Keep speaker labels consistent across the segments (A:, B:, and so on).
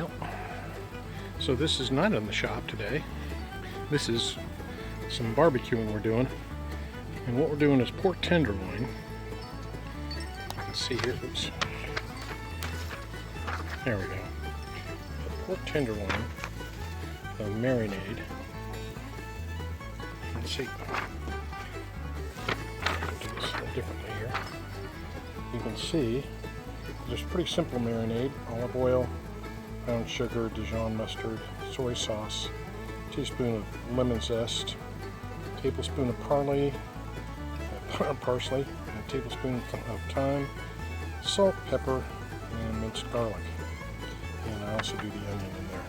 A: Well, so this is not in the shop today. This is some barbecuing we're doing. And what we're doing is pork tenderloin. You can see here, oops. There we go. A pork tenderloin marinade. Let's see. Do this a little differently here. You can see there's a pretty simple marinade: olive oil, brown sugar, Dijon mustard, soy sauce, a teaspoon of lemon zest, a tablespoon of parsley, and a tablespoon of thyme, salt, pepper, and minced garlic. And I also do the onion in there.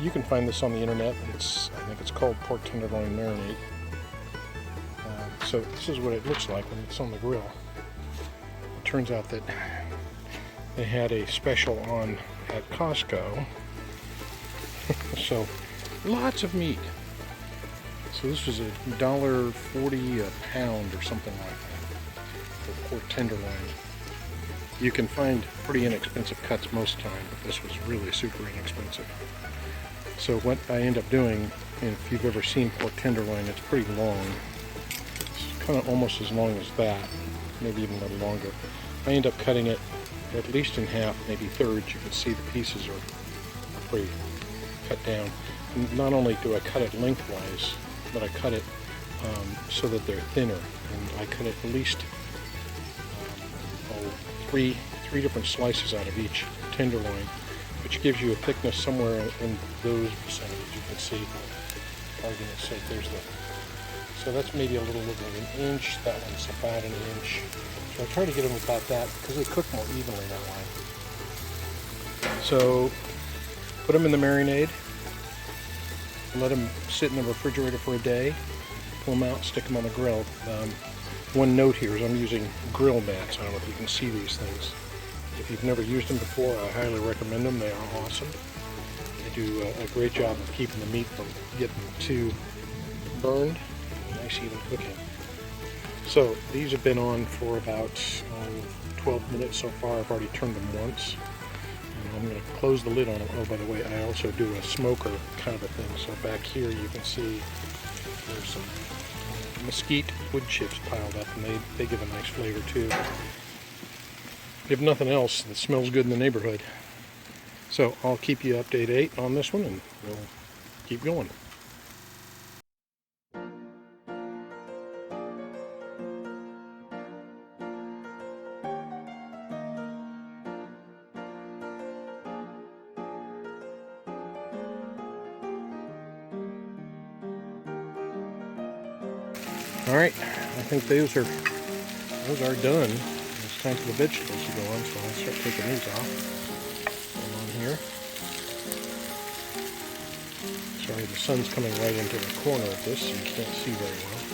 A: You can find this on the internet. I think it's called pork tenderloin marinade. So this is what it looks like when it's on the grill. It turns out that they had a special on at Costco. So lots of meat. So this was $1.40 a pound or something like that for pork tenderloin. You can find pretty inexpensive cuts most of the time, but this was really super inexpensive. So what I end up doing, and if you've ever seen pork tenderloin, it's pretty long. It's kind of almost as long as that, maybe even a little longer. I end up cutting it at least in half, maybe thirds. You can see the pieces are pretty cut down. And not only do I cut it lengthwise, but I cut it so that they're thinner. And I cut it at least three different slices out of each tenderloin, which gives you a thickness somewhere in those percentages. You can see, for argument's sake, there's the, so that's maybe a little over an inch. That one's about an inch. So I try to get them about that because they cook more evenly that way. So put them in the marinade, let them sit in the refrigerator for a day, pull them out, stick them on the grill. One note here is I'm using grill mats. I don't know if you can see these things. If you've never used them before, I highly recommend them. They are awesome. They do a great job of keeping the meat from getting too burned. Nice even cooking. So these have been on for about 12 minutes so far. I've already turned them once. And I'm going to close the lid on them. Oh, by the way, I also do a smoker kind of a thing. So back here you can see there's some mesquite wood chips piled up, and they give a nice flavor too. If nothing else, it smells good in the neighborhood. So I'll keep you updated on this one, and we'll keep going. All right, I think those are done. It's time for the vegetables to go on, so I'll start taking these off. Put them on here. Sorry, the sun's coming right into the corner of this, so you can't see very well.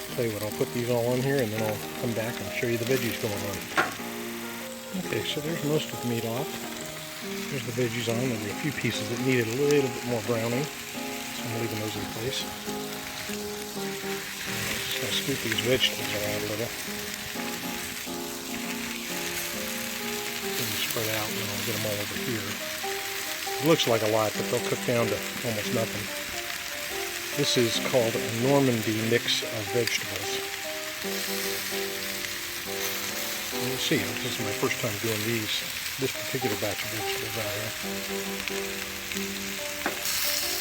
A: I'll tell you what, I'll put these all on here, and then I'll come back and show you the veggies going on. Okay, so there's most of the meat off. There's the veggies on. There were a few pieces that needed a little bit more browning. I'm leaving those in place. Just going to scoop these vegetables around a little. Get them spread out, and I'll get them all over here. It looks like a lot, but they'll cook down to almost nothing. This is called a Normandy mix of vegetables. You'll see, this is my first time doing this particular batch of vegetables out here.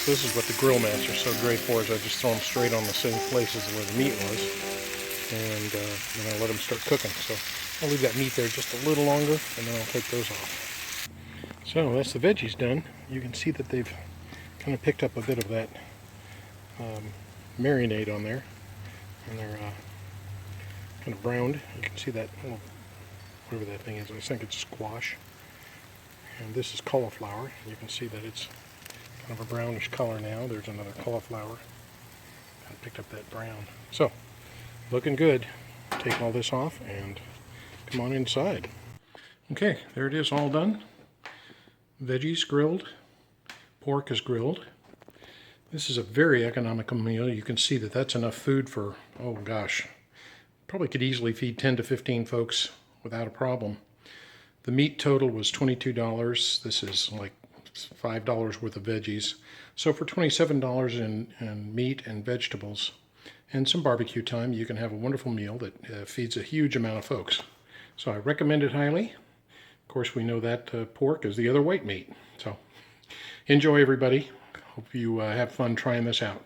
A: This is what the grill mats are so great for, is I just throw them straight on the same places where the meat was, and then I let them start cooking. So I'll leave that meat there just a little longer, and then I'll take those off. So that's the veggies done. You can see that they've kind of picked up a bit of that marinade on there, and they're kind of browned. You can see that, well, whatever that thing is, I think it's squash. And this is cauliflower. You can see that it's kind of a brownish color now. There's another cauliflower. Kind of picked up that brown. So, looking good. Take all this off and come on inside. Okay, there it is, all done. Veggies grilled. Pork is grilled. This is a very economical meal. You can see that that's enough food for, oh gosh, probably could easily feed 10 to 15 folks without a problem. The meat total was $22. This is like $5 worth of veggies. So for $27 in meat and vegetables and some barbecue time, you can have a wonderful meal that feeds a huge amount of folks. So I recommend it highly. Of course, we know that pork is the other white meat. So enjoy, everybody. Hope you have fun trying this out.